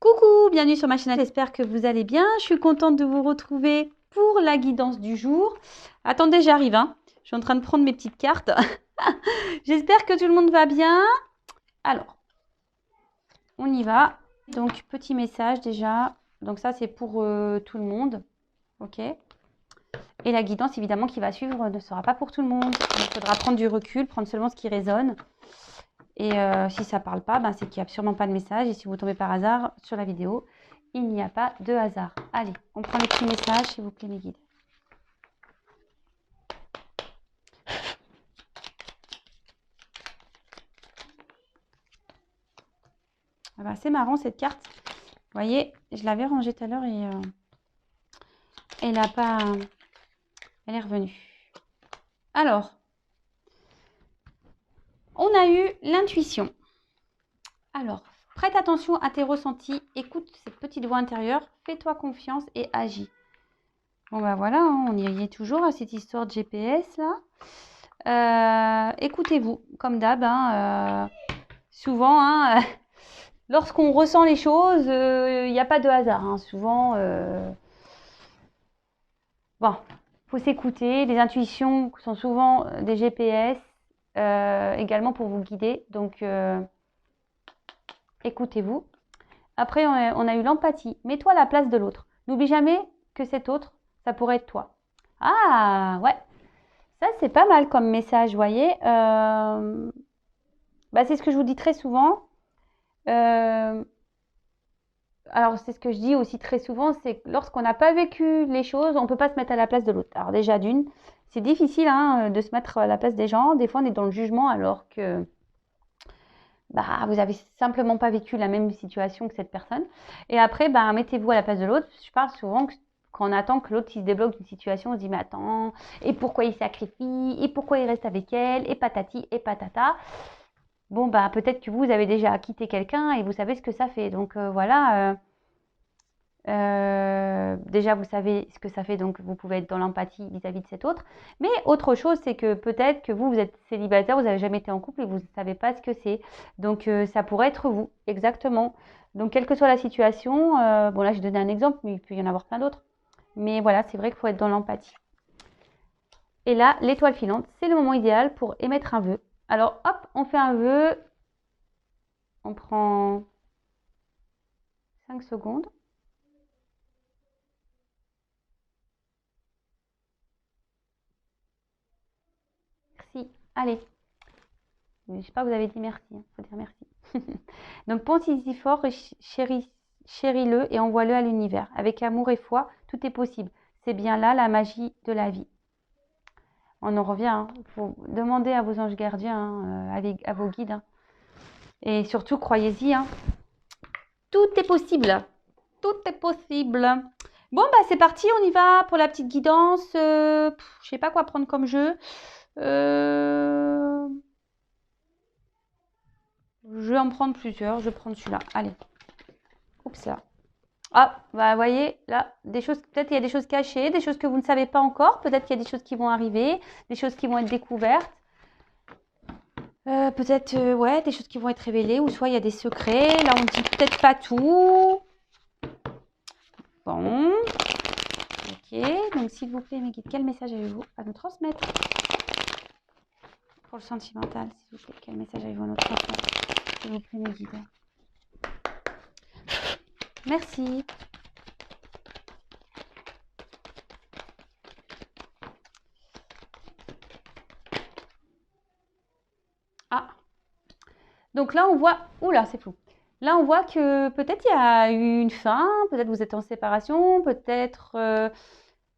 Coucou, bienvenue sur ma chaîne, j'espère que vous allez bien. Je suis contente de vous retrouver pour la guidance du jour. Attendez, j'arrive, hein. Je suis en train de prendre mes petites cartes. J'espère que tout le monde va bien. Alors, on y va. Donc, petit message déjà. Donc ça, c'est pour tout le monde. Ok. Et la guidance, évidemment, qui va suivre ne sera pas pour tout le monde. Il faudra prendre du recul, prendre seulement ce qui résonne. Et si ça ne parle pas, c'est qu'il n'y a absolument pas de message. Et si vous tombez par hasard sur la vidéo, il n'y a pas de hasard. Allez, on prend les petits messages, s'il vous plaît, mes guides. C'est marrant cette carte. Vous voyez, je l'avais rangée tout à l'heure et elle n'a pas... Elle est revenue. Alors, on a eu l'intuition. Alors, prête attention à tes ressentis, écoute cette petite voix intérieure, fais-toi confiance et agis. Bon voilà, hein, on y est toujours à cette histoire de GPS là. Écoutez-vous, comme d'hab, souvent, lorsqu'on ressent les choses, il n'y a pas de hasard. Souvent, bon, faut s'écouter. Les intuitions sont souvent des GPS également pour vous guider. Donc, écoutez-vous. Après, on a eu l'empathie. Mets-toi à la place de l'autre. N'oublie jamais que cet autre, ça pourrait être toi. Ah, ouais. Ça, c'est pas mal comme message, vous voyez. C'est ce que je vous dis très souvent. Alors, c'est ce que je dis aussi très souvent, c'est que lorsqu'on n'a pas vécu les choses, on ne peut pas se mettre à la place de l'autre. Alors déjà, c'est difficile de se mettre à la place des gens. Des fois, on est dans le jugement alors que vous n'avez simplement pas vécu la même situation que cette personne. Et après, mettez-vous à la place de l'autre. Je parle souvent que quand on attend que l'autre se débloque d'une situation, on se dit, mais attends, et pourquoi il sacrifie, et pourquoi il reste avec elle, et patati, et patata. Bon, peut-être que vous avez déjà quitté quelqu'un et vous savez ce que ça fait. Donc voilà, déjà vous savez ce que ça fait, donc vous pouvez être dans l'empathie vis-à-vis de cet autre. Mais autre chose, c'est que peut-être que vous êtes célibataire, vous n'avez jamais été en couple et vous ne savez pas ce que c'est. Donc ça pourrait être vous, exactement. Donc quelle que soit la situation, bon là j'ai donné un exemple, mais il peut y en avoir plein d'autres. Mais voilà, c'est vrai qu'il faut être dans l'empathie. Et là, l'étoile filante, c'est le moment idéal pour émettre un vœu. Alors hop, on fait un vœu. On prend 5 secondes. Merci. Allez. Je ne sais pas, vous avez dit merci. Il faut dire merci. Donc pensez-y fort et chéris-le et envoie-le à l'univers. Avec amour et foi, tout est possible. C'est bien là la magie de la vie. On en revient. Il faut demander à vos anges gardiens, à vos guides. Et surtout, croyez-y. Tout est possible. Tout est possible. Bon, c'est parti. On y va pour la petite guidance. Je sais pas quoi prendre comme jeu. Je vais en prendre plusieurs. Je vais prendre celui-là. Allez. Oups là. Ah, vous voyez, là, des choses, peut-être il y a des choses cachées, des choses que vous ne savez pas encore. Peut-être qu'il y a des choses qui vont arriver, des choses qui vont être découvertes. Peut-être, ouais, des choses qui vont être révélées. Ou soit il y a des secrets. Là, on ne dit peut-être pas tout. Bon. Ok. Donc, s'il vous plaît, mes guides, quel message avez-vous à nous transmettre? Pour le sentimental, s'il vous plaît, quel message avez-vous à nous transmettre? S'il vous plaît, mes guides. Merci. Ah. Donc là, on voit... Oula, c'est flou. Là, on voit que peut-être il y a eu une fin, peut-être vous êtes en séparation, peut-être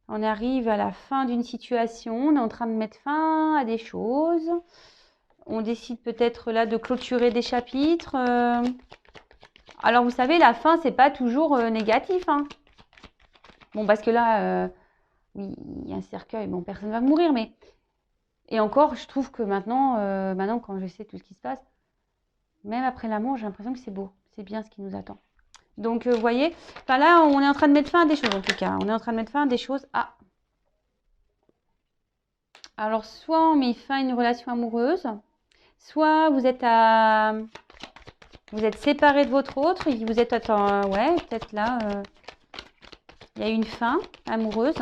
on arrive à la fin d'une situation, on est en train de mettre fin à des choses. On décide peut-être là de clôturer des chapitres. Alors, vous savez, la fin, c'est pas toujours négatif. Bon, parce que là, oui, il y a un cercueil, bon, personne ne va mourir, mais... Et encore, je trouve que maintenant, quand je sais tout ce qui se passe, même après l'amour, j'ai l'impression que c'est beau. C'est bien ce qui nous attend. Donc, vous voyez, là, on est en train de mettre fin à des choses, en tout cas. On est en train de mettre fin à des choses. Ah. Alors, soit on met fin à une relation amoureuse, soit vous êtes à Vous êtes séparé de votre autre, vous êtes, ouais, peut-être là, il y a une fin amoureuse.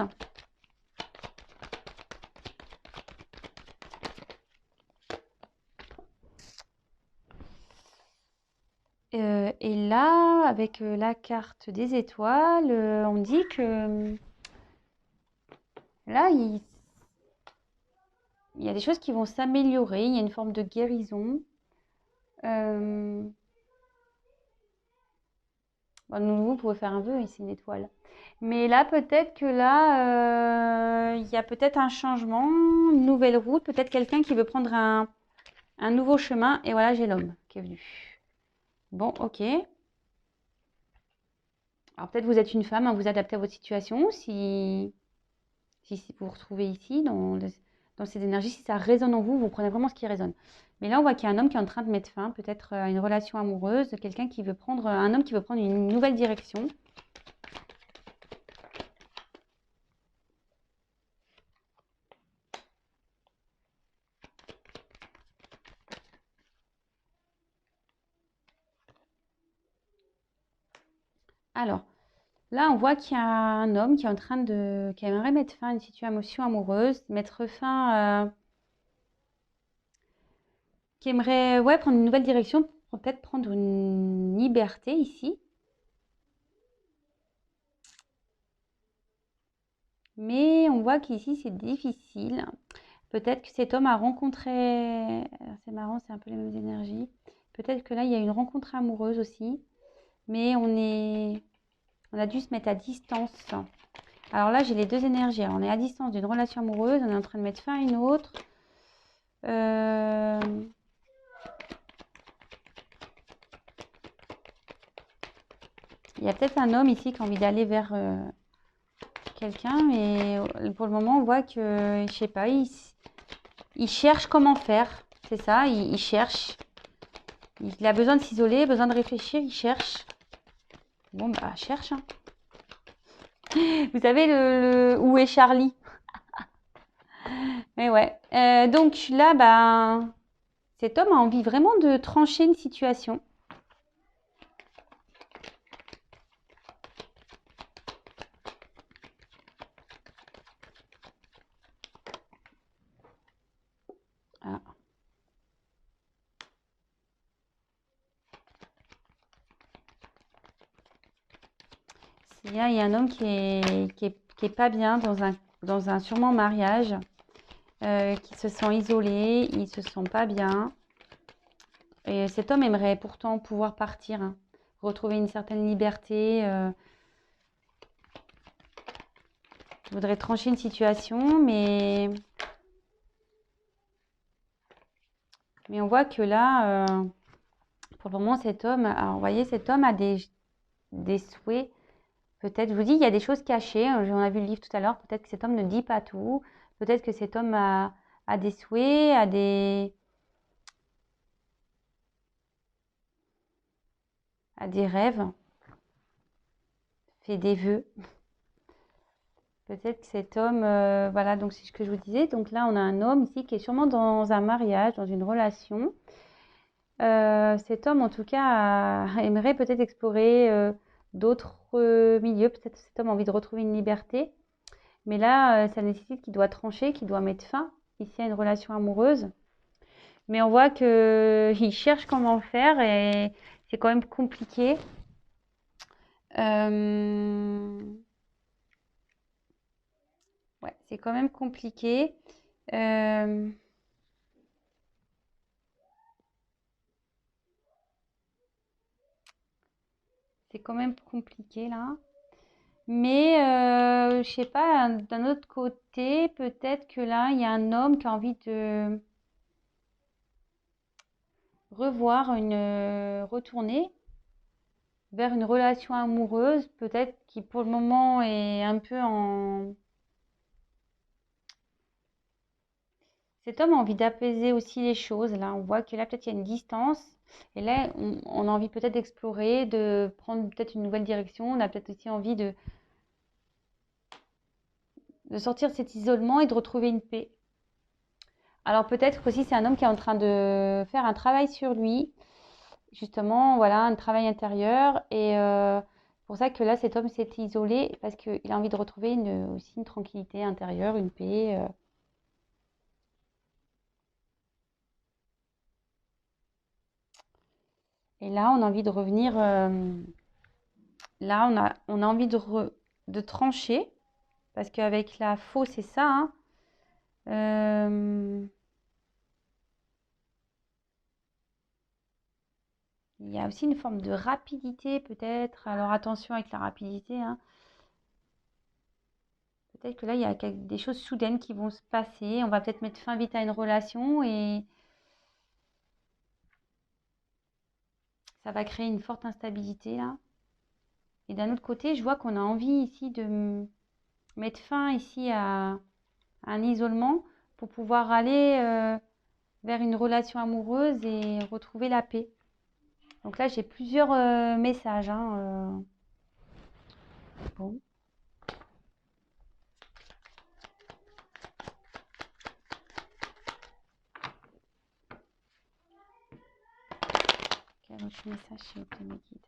Et là, avec la carte des étoiles, on dit que là, il y a des choses qui vont s'améliorer, il y a une forme de guérison. Bon, vous pouvez faire un vœu ici, une étoile. Mais là, peut-être que là, il y a peut-être un changement, une nouvelle route, peut-être quelqu'un qui veut prendre un nouveau chemin. Et voilà, j'ai l'homme qui est venu. Bon, ok. Alors peut-être vous êtes une femme, hein, vous adaptez à votre situation. Si vous vous retrouvez ici, dans ces énergies, si ça résonne en vous, vous prenez vraiment ce qui résonne. Mais là, on voit qu'il y a un homme qui est en train de mettre fin, peut-être à une relation amoureuse, quelqu'un qui veut prendre, un homme qui veut prendre une nouvelle direction. Alors, là, on voit qu'il y a un homme qui est en train qui aimerait mettre fin à une situation amoureuse, mettre fin, qui aimerait, ouais, prendre une nouvelle direction, pour peut-être prendre une liberté ici. Mais on voit qu'ici, c'est difficile. Peut-être que cet homme a rencontré, c'est marrant, c'est un peu les mêmes énergies. Peut-être que là, il y a une rencontre amoureuse aussi. Mais on a dû se mettre à distance. Alors là, j'ai les deux énergies. Alors, on est à distance d'une relation amoureuse, on est en train de mettre fin à une autre. Il y a peut-être un homme ici qui a envie d'aller vers quelqu'un, mais pour le moment, on voit que, je sais pas, il cherche comment faire. C'est ça, il cherche. Il a besoin de s'isoler, besoin de réfléchir, il cherche. Bon, bah, cherche. Hein. Vous savez, où est Charlie? Mais ouais. Donc là, bah, cet homme a envie vraiment de trancher une situation. Ah. Il y a un homme qui est pas bien dans un sûrement mariage, qui se sent isolé, il se sent pas bien. Et cet homme aimerait pourtant pouvoir partir, hein, retrouver une certaine liberté. Voudrait trancher une situation, mais on voit que là, pour le moment, cet homme, alors vous voyez, cet homme a des souhaits. Peut-être, je vous dis, il y a des choses cachées. On a vu le livre tout à l'heure. Peut-être que cet homme ne dit pas tout. Peut-être que cet homme a des souhaits, a des rêves, fait des vœux. Peut-être que cet homme, voilà, donc c'est ce que je vous disais. Donc là, on a un homme ici qui est sûrement dans un mariage, dans une relation. Cet homme, en tout cas, aimerait peut-être explorer d'autres milieux. Peut-être que cet homme a envie de retrouver une liberté. Mais là, ça nécessite qu'il doit trancher, qu'il doit mettre fin ici à une relation amoureuse. Mais on voit qu'il cherche comment faire et c'est quand même compliqué. Ouais, c'est quand même compliqué. C'est quand même compliqué là. Mais je sais pas, d'un autre côté, peut-être que là, il y a un homme qui a envie de retourner vers une relation amoureuse, peut-être qui pour le moment est un peu en... Cet homme a envie d'apaiser aussi les choses. Là, on voit que là, peut-être il y a une distance. Et là, on a envie peut-être d'explorer, de prendre peut-être une nouvelle direction. On a peut-être aussi envie de sortir de cet isolement et de retrouver une paix. Alors peut-être aussi c'est un homme qui est en train de faire un travail sur lui. justement, voilà, un travail intérieur. Et c'est pour ça que là, cet homme s'est isolé parce qu'il a envie de retrouver aussi une tranquillité intérieure, une paix. Et là, on a envie de revenir. Là, on a envie de trancher parce qu'avec la faux, c'est ça, hein. Euh, il y a aussi une forme de rapidité peut-être. Alors attention avec la rapidité, hein. Peut-être que là, il y a des choses soudaines qui vont se passer. On va peut-être mettre fin vite à une relation et ça va créer une forte instabilité là. Et d'un autre côté, je vois qu'on a envie ici de mettre fin ici à un isolement pour pouvoir aller vers une relation amoureuse et retrouver la paix. Donc là, j'ai plusieurs messages, hein. Bon, quel autre message s'il vous plaît, mes guides?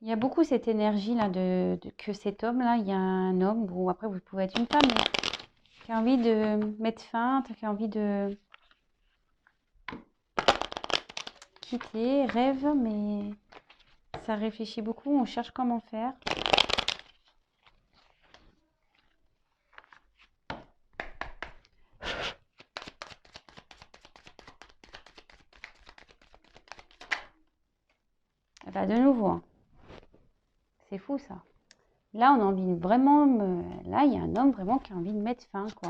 Il y a beaucoup cette énergie là que cet homme là, il y a un homme, bon après vous pouvez être une femme, mais qui a envie de mettre fin, qui a envie de quitter, rêve, mais ça réfléchit beaucoup, on cherche comment faire. Et bah de nouveau, hein. C'est fou ça. Là, on a envie de vraiment. Là, il y a un homme vraiment qui a envie de mettre fin, quoi.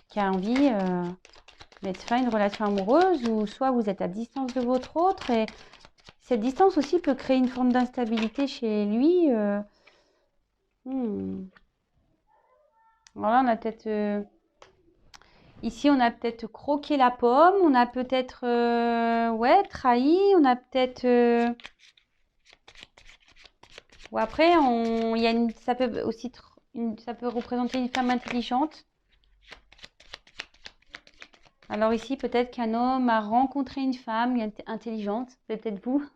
Qui a envie de mettre fin à une relation amoureuse, ou soit vous êtes à distance de votre autre, et cette distance aussi peut créer une forme d'instabilité chez lui. Hmm. Alors là, on a peut-être. Ici, on a peut-être croqué la pomme, on a peut-être ouais, trahi, on a peut-être. Ou après, ça peut aussi ça peut représenter une femme intelligente. Alors ici, peut-être qu'un homme a rencontré une femme intelligente, c'est peut-être vous.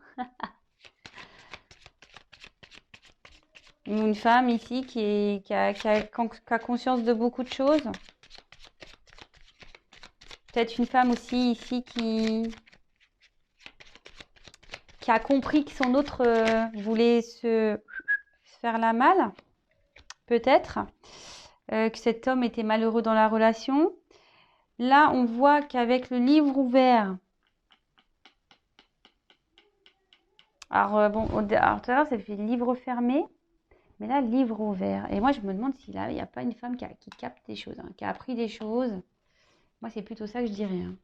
Ou une femme ici qui a conscience de beaucoup de choses. Peut-être une femme aussi ici qui a compris que son autre voulait se faire la malle. Peut-être que cet homme était malheureux dans la relation. Là, on voit qu'avec le livre ouvert, alors bon, alors tout à l'heure, ça fait livre fermé, mais là, livre ouvert. Et moi, je me demande s'il n'y a pas une femme qui capte des choses, hein, qui a appris des choses. Moi, c'est plutôt ça que je dirais, hein.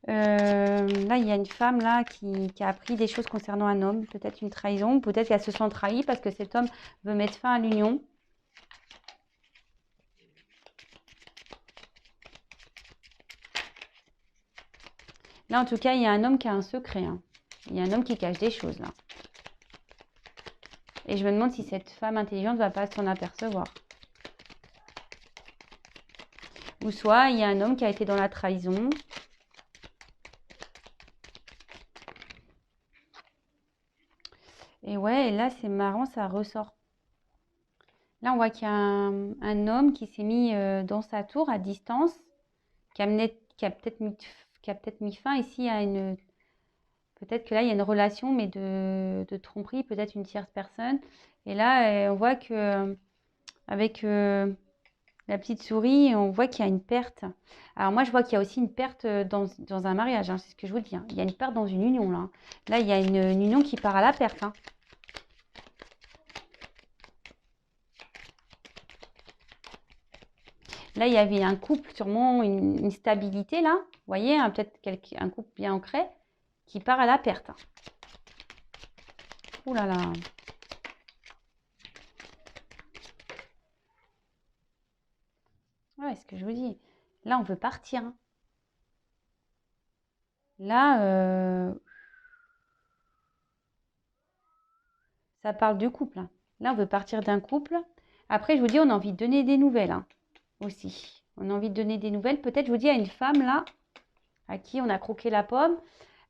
Là, il y a une femme là qui a appris des choses concernant un homme, peut-être une trahison, peut-être qu'elle se sent trahie parce que cet homme veut mettre fin à l'union. Là, en tout cas, il y a un homme qui a un secret, hein. Il y a un homme qui cache des choses là. Et je me demande si cette femme intelligente ne va pas s'en apercevoir. Ou soit il y a un homme qui a été dans la trahison. Et ouais, et là c'est marrant, ça ressort. Là on voit qu'il y a un homme qui s'est mis dans sa tour à distance, qui a peut-être mis fin ici à une... Peut-être que là il y a une relation, mais de tromperie, peut-être une tierce personne. Et là on voit que avec la petite souris, on voit qu'il y a une perte. Alors moi, je vois qu'il y a aussi une perte dans un mariage, hein, c'est ce que je vous dis, hein. Il y a une perte dans une union, là. Là, il y a une union qui part à la perte, hein. Là, il y avait un couple, sûrement une stabilité, là. Vous voyez, hein, peut-être un couple bien ancré qui part à la perte. Ouh là là. Ouais, ce que je vous dis. Là, on veut partir, hein. Là, ça parle du couple, hein. Là, on veut partir d'un couple. Après, je vous dis, on a envie de donner des nouvelles, hein, aussi. On a envie de donner des nouvelles. Peut-être, je vous dis, à une femme là, à qui on a croqué la pomme.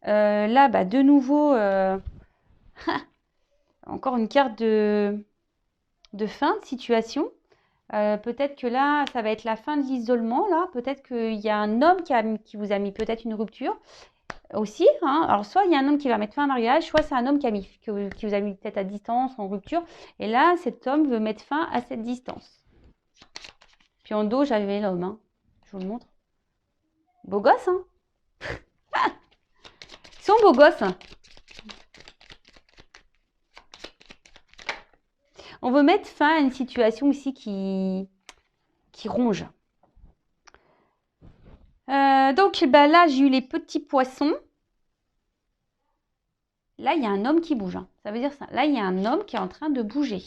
Là, bah, de nouveau, encore une carte de fin de situation. Peut-être que là, ça va être la fin de l'isolement. Là, peut-être qu'il y a un homme qui vous a mis peut-être une rupture aussi. Hein. Alors, soit il y a un homme qui va mettre fin à un mariage, soit c'est un homme qui vous a mis peut-être à distance, en rupture. Et là, cet homme veut mettre fin à cette distance. Puis en dos, j'avais l'homme. Hein. Je vous le montre. Beau gosse, hein. Ils sont beaux gosses. Hein. On veut mettre fin à une situation aussi qui ronge. Donc bah là, j'ai eu les petits poissons. Là, il y a un homme qui bouge. Hein. Ça veut dire ça. Là, il y a un homme qui est en train de bouger.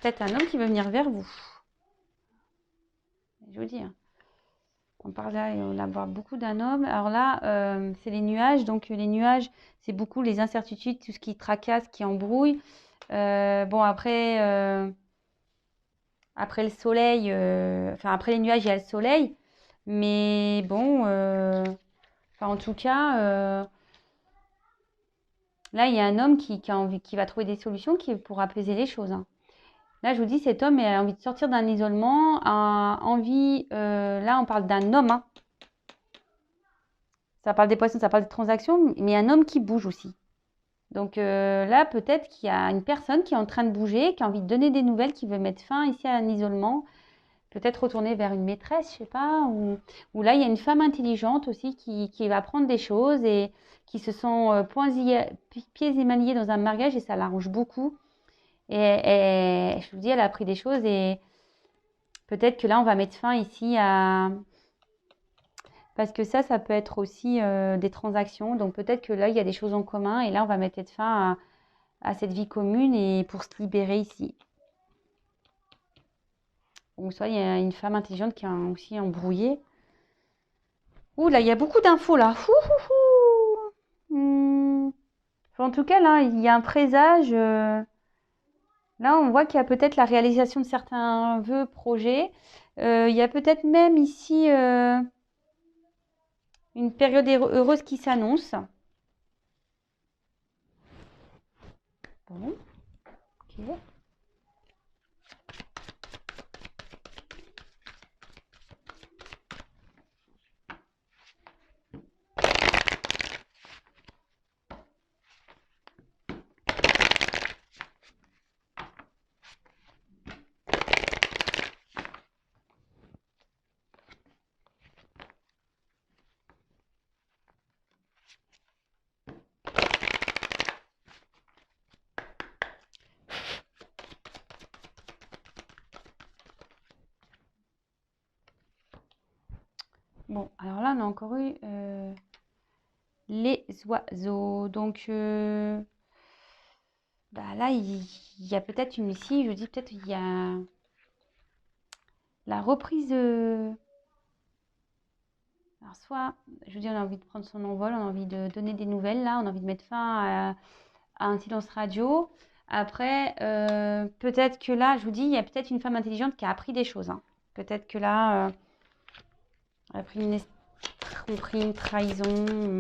Peut-être un homme qui veut venir vers vous. Je vous dis. Hein. On parle là, on a voir beaucoup d'un homme. Alors là, c'est les nuages. Donc les nuages, c'est beaucoup les incertitudes, tout ce qui tracasse, qui embrouille. Bon, après le soleil, enfin après les nuages, il y a le soleil. Mais bon, enfin en tout cas, là, il y a un homme qui va trouver des solutions pour apaiser les choses. Hein. Là, je vous dis, cet homme a envie de sortir d'un isolement, a envie, là, on parle d'un homme. Hein. Ça parle des poissons, ça parle des transactions, mais un homme qui bouge aussi. Donc là, peut-être qu'il y a une personne qui est en train de bouger, qui a envie de donner des nouvelles, qui veut mettre fin ici à un isolement, peut-être retourner vers une maîtresse, je sais pas, ou là, il y a une femme intelligente aussi qui va apprendre des choses et qui se sent pieds et mains liés dans un mariage et ça l'arrange beaucoup. Et je vous dis, elle a appris des choses et peut-être que là, on va mettre fin ici à... Parce que ça peut être aussi des transactions. Donc peut-être que là, il y a des choses en commun et là, on va mettre fin à cette vie commune et pour se libérer ici. Ou soit il y a une femme intelligente qui est aussi embrouillée. Ouh là, il y a beaucoup d'infos là. En tout cas, là, il y a un présage. Là, on voit qu'il y a peut-être la réalisation de certains vœux, projets. Il y a peut-être même ici une période heureuse qui s'annonce. Bon, ok. Bon, alors là, on a encore eu les oiseaux. Donc, bah là, il y a peut-être une ici, je vous dis peut-être il y a la reprise. Alors, soit, je vous dis, on a envie de prendre son envol, on a envie de donner des nouvelles, là, on a envie de mettre fin à un silence radio. Après, peut-être que là, je vous dis, il y a peut-être une femme intelligente qui a appris des choses. Hein. Peut-être que là, elle a pris une trahison.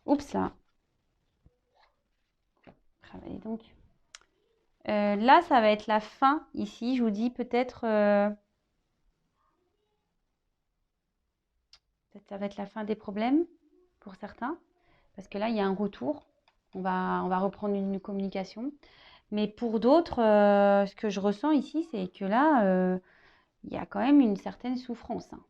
Oups, là. Travaillez donc. Là, ça va être la fin ici. Je vous dis peut-être ça va être la fin des problèmes pour certains. Parce que là, il y a un retour. On va reprendre une communication. Mais pour d'autres, ce que je ressens ici, c'est que là, il y a quand même une certaine souffrance. Hein.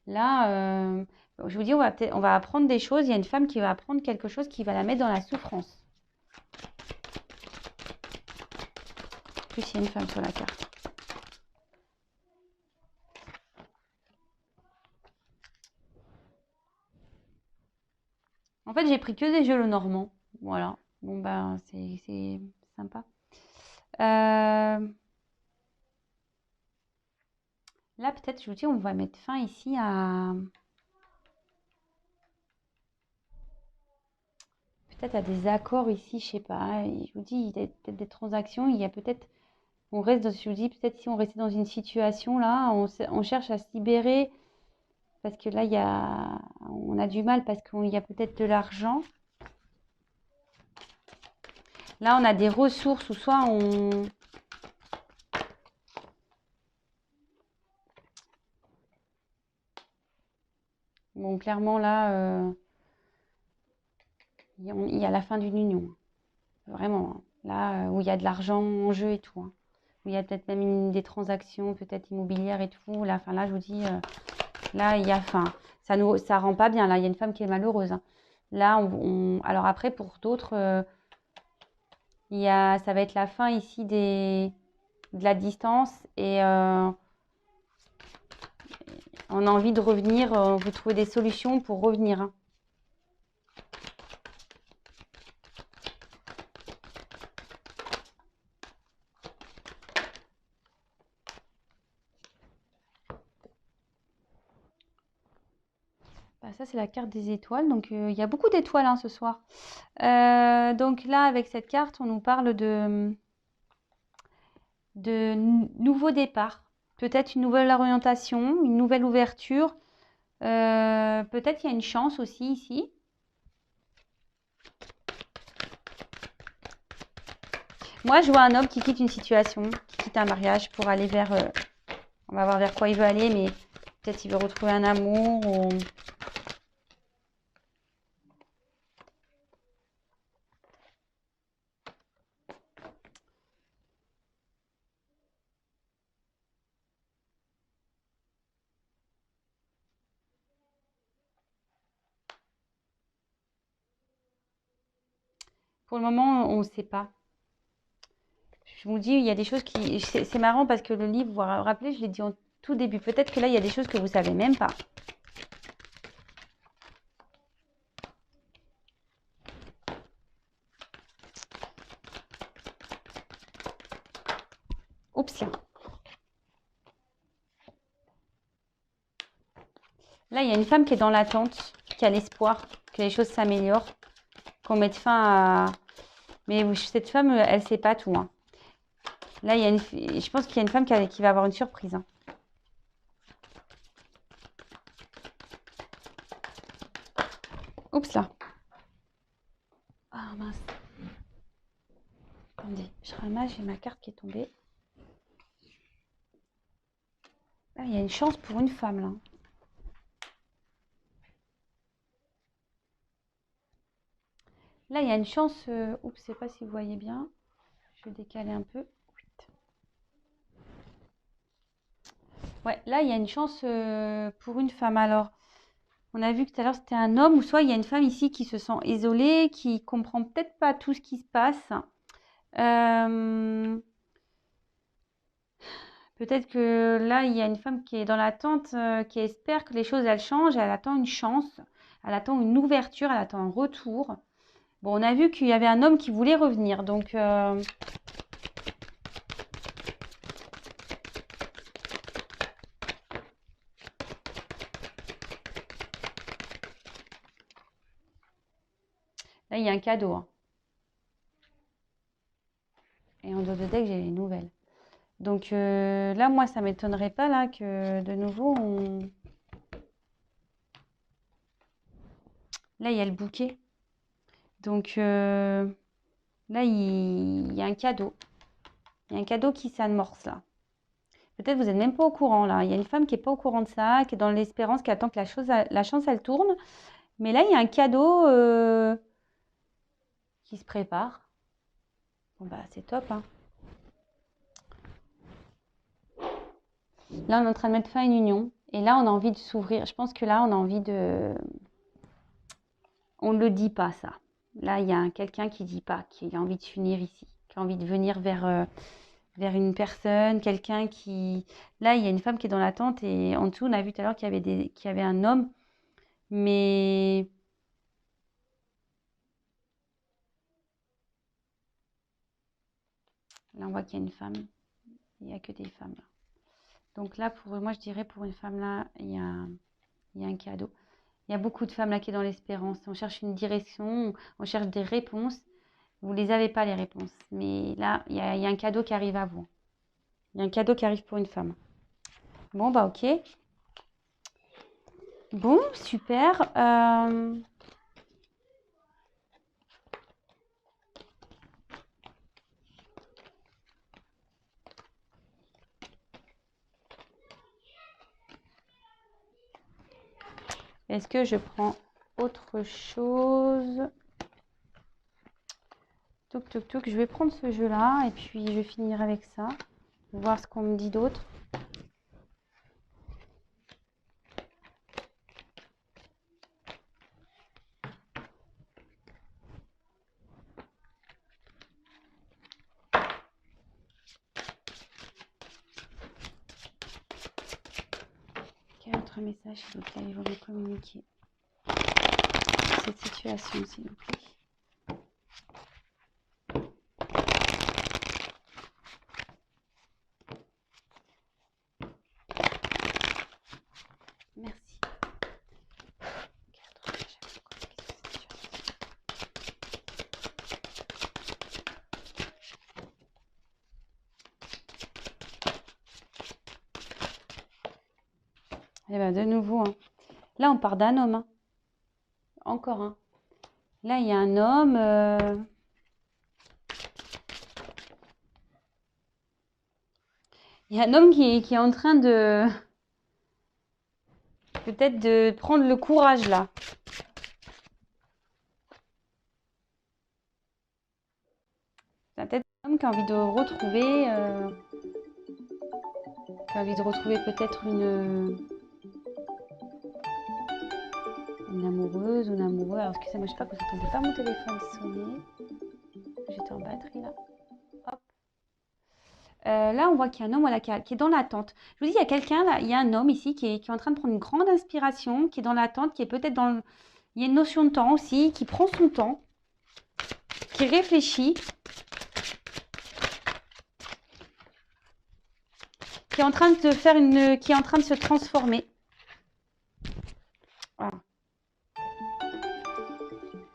Là, je vous dis, on va apprendre des choses. Il y a une femme qui va apprendre quelque chose qui va la mettre dans la souffrance. En plus, il y a une femme sur la carte. En fait, j'ai pris que des jeux normands. Voilà. Bon, ben, c'est sympa. Là, peut-être, je vous dis, on va mettre fin ici à... Peut-être à des accords ici, je sais pas. Je vous dis, il y a peut-être des transactions. Il y a peut-être On reste dans, je vous dis, peut-être si on restait dans une situation là, on cherche à se libérer parce que là, on a du mal parce qu'il y a peut-être de l'argent. Là, on a des ressources ou soit on... Bon, clairement, là, il y a la fin d'une union. Vraiment. Hein. Là, où il y a de l'argent en jeu et tout. Hein. Où il y a peut-être même des transactions, peut-être immobilières et tout. Là, là je vous dis, là, il y a fin. Ça rend pas bien. Là, il y a une femme qui est malheureuse. Hein. Là, alors après, pour d'autres, ça va être la fin ici de la distance et on a envie de revenir. On veut trouver des solutions pour revenir. Hein. Bah, ça, c'est la carte des étoiles. Donc, il y a beaucoup d'étoiles hein, ce soir. Donc là, avec cette carte, on nous parle de nouveaux départs. Peut-être une nouvelle orientation, une nouvelle ouverture. Peut-être il y a une chance aussi ici. Moi, je vois un homme qui quitte une situation, qui quitte un mariage pour aller vers... on va voir vers quoi il veut aller, mais peut-être il veut retrouver un amour ou... Pour le moment, on ne sait pas. Je vous dis, il y a des choses qui... C'est marrant parce que le livre, vous vous rappelez, je l'ai dit en tout début. Peut-être que là, il y a des choses que vous ne savez même pas. Oups là. Là, il y a une femme qui est dans l'attente, qui a l'espoir que les choses s'améliorent, qu'on mette fin à... Mais cette femme, elle ne sait pas tout. Hein. Là, je pense qu'il y a une femme qui va avoir une surprise. Hein. Oups là. Ah mince. Attendez, je ramasse, j'ai ma carte qui est tombée. Là, il y a une chance pour une femme là. Là, il y a une chance. Oups, je ne sais pas si vous voyez bien. Je vais décaler un peu. Ouais, là, il y a une chance pour une femme. Alors, on a vu que tout à l'heure, c'était un homme, ou soit il y a une femme ici qui se sent isolée, qui comprend peut-être pas tout ce qui se passe. Peut-être que là, il y a une femme qui est dans l'attente, qui espère que les choses, elles changent. Elle attend une chance, elle attend une ouverture, elle attend un retour. Bon, on a vu qu'il y avait un homme qui voulait revenir, donc... Là, il y a un cadeau. Hein. Et en dos de deck, j'ai les nouvelles. Donc là, moi, ça ne m'étonnerait pas là, que de nouveau, Là, il y a le bouquet. Donc là, il y a un cadeau. Il y a un cadeau qui s'amorce là. Peut-être vous n'êtes même pas au courant là. Il y a une femme qui n'est pas au courant de ça, qui est dans l'espérance, qui attend que la chance, elle tourne. Mais là, il y a un cadeau qui se prépare. Bon, bah, c'est top. Hein. Là, on est en train de mettre fin à une union. Et là, on a envie de s'ouvrir. Je pense que là, on a envie de... On ne le dit pas, ça. Là, il y a quelqu'un qui ne dit pas, qui a envie de s'unir ici, qui a envie de venir vers une personne, quelqu'un qui... Là, il y a une femme qui est dans l'attente et en dessous, on a vu tout à l'heure qu'il y avait un homme, mais... Là, on voit qu'il y a une femme. Il n'y a que des femmes, là. Donc là, moi, je dirais pour une femme, là, il y a un cadeau. Il y a beaucoup de femmes, là, qui sont dans l'espérance. On cherche une direction, on cherche des réponses. Vous ne les avez pas, les réponses. Mais là, il y a un cadeau qui arrive à vous. Il y a un cadeau qui arrive pour une femme. Bon, bah ok. Bon, super. Est-ce que je prends autre chose? Touk, touk, touk. Je vais prendre ce jeu-là et puis je vais finir avec ça. Voir ce qu'on me dit d'autre. Quel autre message, s'il vous plaît, il faut me communiquer cette situation, s'il vous plaît. Merci. Et bien, de nouveau, hein. Là, on part d'un homme. Hein. Encore un. Là, il y a un homme. Il y a un homme qui est en train de... Peut-être de prendre le courage, là. C'est peut-être un homme qui a envie de retrouver... qui a envie de retrouver peut-être une amoureuse ou un amoureux. Alors, excusez-moi, je sais pas que vous n'entendez pas mon téléphone sonner. J'étais en batterie, là. Hop. Là, on voit qu'il y a un homme voilà, qui est dans l'attente. Je vous dis, il y a quelqu'un, là, il y a un homme ici qui est en train de prendre une grande inspiration, qui est dans l'attente, qui est peut-être dans... Il y a une notion de temps aussi, qui prend son temps, qui réfléchit, qui est en train de faire une... qui est en train de se transformer. Voilà.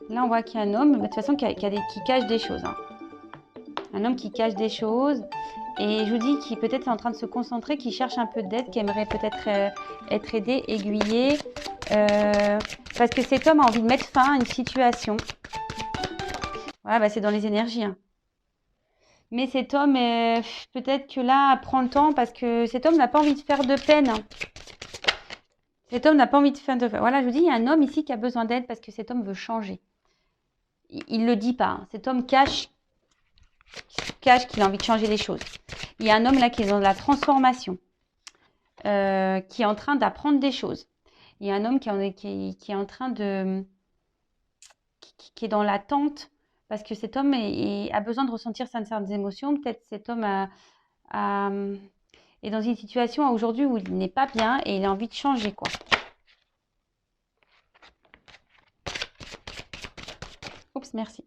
Là, on voit qu'il y a un homme, de toute façon, qui cache des choses. Hein. Un homme qui cache des choses. Et je vous dis qu'il peut-être est en train de se concentrer, qui cherche un peu d'aide, qui aimerait peut-être être aidé, aiguillé. Parce que cet homme a envie de mettre fin à une situation. Voilà, bah, c'est dans les énergies. Hein. Mais cet homme, peut-être que là, prend le temps parce que cet homme n'a pas envie de faire de peine. Hein. Cet homme n'a pas envie de faire de peine. Voilà, je vous dis, il y a un homme ici qui a besoin d'aide parce que cet homme veut changer. Il ne le dit pas. Hein. Cet homme cache qu'il a envie de changer les choses. Il y a un homme là qui est dans la transformation, qui est en train d'apprendre des choses. Il y a un homme qui est en train de... qui est dans l'attente parce que cet homme a besoin de ressentir certaines émotions. Peut-être cet homme est dans une situation aujourd'hui où il n'est pas bien et il a envie de changer, quoi. Oups, merci.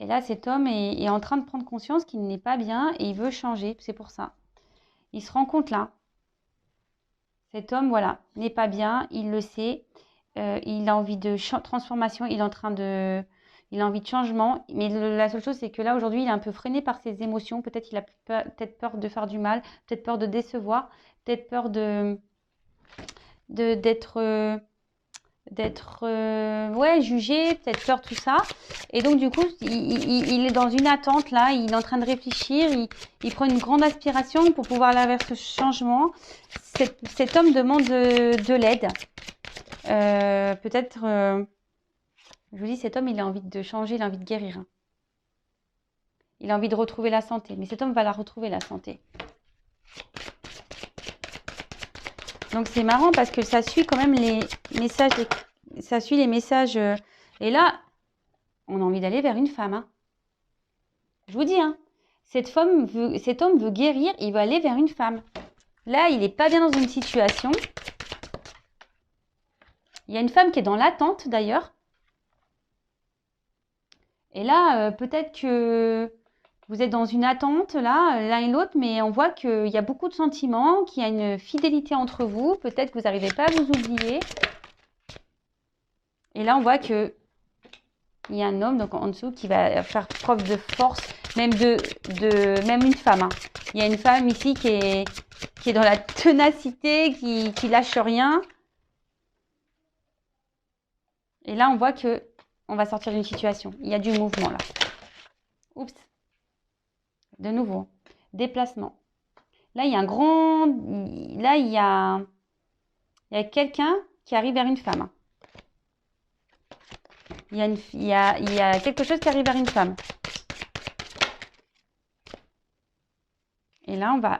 Et là, cet homme est en train de prendre conscience qu'il n'est pas bien et il veut changer. C'est pour ça. Il se rend compte là. Cet homme, voilà, n'est pas bien. Il le sait. Il a envie de transformation. Il a envie de changement. Mais la seule chose, c'est que là, aujourd'hui, il est un peu freiné par ses émotions. Peut-être qu'il a peut-être peur de faire du mal. Peut-être peur de décevoir. Peut-être peur d'être jugé, peut-être peur, tout ça. Et donc, du coup, il est dans une attente, là. Il est en train de réfléchir. Il prend une grande aspiration pour pouvoir aller vers ce changement. Cet homme demande de l'aide. Peut-être, je vous dis, cet homme, il a envie de changer, il a envie de guérir. Il a envie de retrouver la santé. Mais cet homme va la retrouver, la santé. Donc, c'est marrant parce que ça suit quand même les messages. Ça suit les messages. Et là, on a envie d'aller vers une femme. Hein. Je vous dis, hein, cet homme veut guérir, il veut aller vers une femme. Là, il n'est pas bien dans une situation. Il y a une femme qui est dans l'attente, d'ailleurs. Et là, peut-être que vous êtes dans une attente, là, l'un et l'autre, mais on voit qu'il y a beaucoup de sentiments, qu'il y a une fidélité entre vous. Peut-être que vous n'arrivez pas à vous oublier. Et là, on voit qu'il y a un homme donc, en dessous qui va faire preuve de force, même même une femme. Hein. Il y a une femme ici qui est dans la ténacité, qui lâche rien. Et là, on voit que on va sortir d'une situation. Il y a du mouvement là. Oups. De nouveau. Déplacement. Là, il y a un grand... Là, il y a quelqu'un qui arrive vers une femme. Il y a quelque chose qui arrive vers une femme. Et là, on va...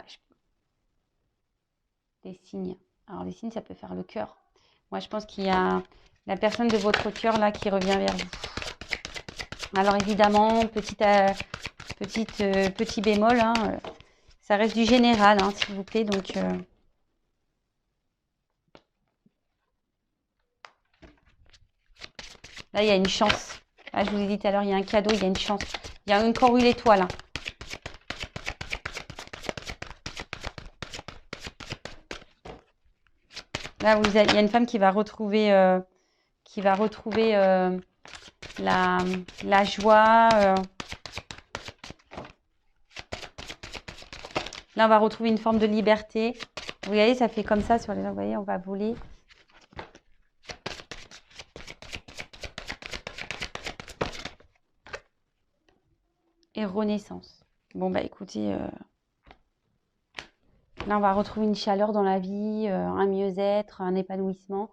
Des signes. Alors, les signes, ça peut faire le cœur. Moi, je pense qu'il y a la personne de votre cœur là qui revient vers vous. Alors, évidemment, petit bémol, hein, ça reste du général, hein, s'il vous plaît. Donc, là, il y a une chance. Là, je vous ai dit tout à l'heure, il y a un cadeau, il y a une chance. Il y a encore eu l'étoile. Hein. Là, il y a une femme qui va retrouver, la joie. Là, on va retrouver une forme de liberté. Vous voyez, ça fait comme ça sur les... Vous voyez, on va voler. Et renaissance. Bon, bah écoutez, là, on va retrouver une chaleur dans la vie, un mieux-être, un épanouissement.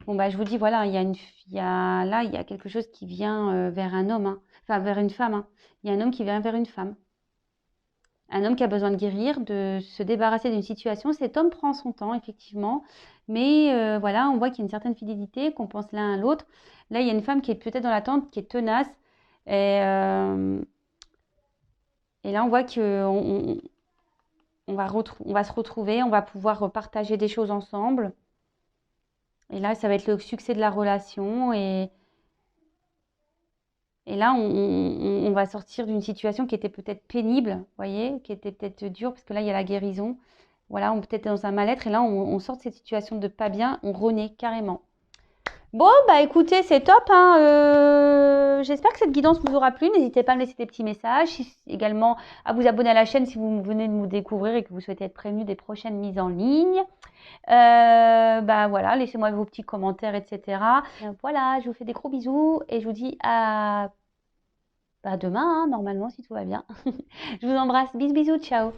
Bon, bah je vous dis, voilà, il y a quelque chose qui vient vers un homme, hein. Enfin, vers une femme. Hein. Il y a un homme qui vient vers une femme. Un homme qui a besoin de guérir, de se débarrasser d'une situation. Cet homme prend son temps, effectivement. Mais voilà, on voit qu'il y a une certaine fidélité, qu'on pense l'un à l'autre. Là, il y a une femme qui est peut-être dans l'attente, qui est tenace. Et là, on voit qu'on va se retrouver, on va pouvoir partager des choses ensemble. Et là, ça va être le succès de la relation. Et là, on va sortir d'une situation qui était peut-être pénible, vous voyez, qui était peut-être dure, parce que là, il y a la guérison. Voilà, on peut être dans un mal-être. Et là, on sort de cette situation de pas bien, on renaît carrément. Bon, bah écoutez, c'est top. Hein, j'espère que cette guidance vous aura plu. N'hésitez pas à me laisser des petits messages. Également, à vous abonner à la chaîne si vous venez de nous découvrir et que vous souhaitez être prévenu des prochaines mises en ligne. Bah voilà, laissez-moi vos petits commentaires, etc. Voilà, je vous fais des gros bisous et je vous dis à demain, hein, normalement, si tout va bien. Je vous embrasse. Bisous, bisous, ciao.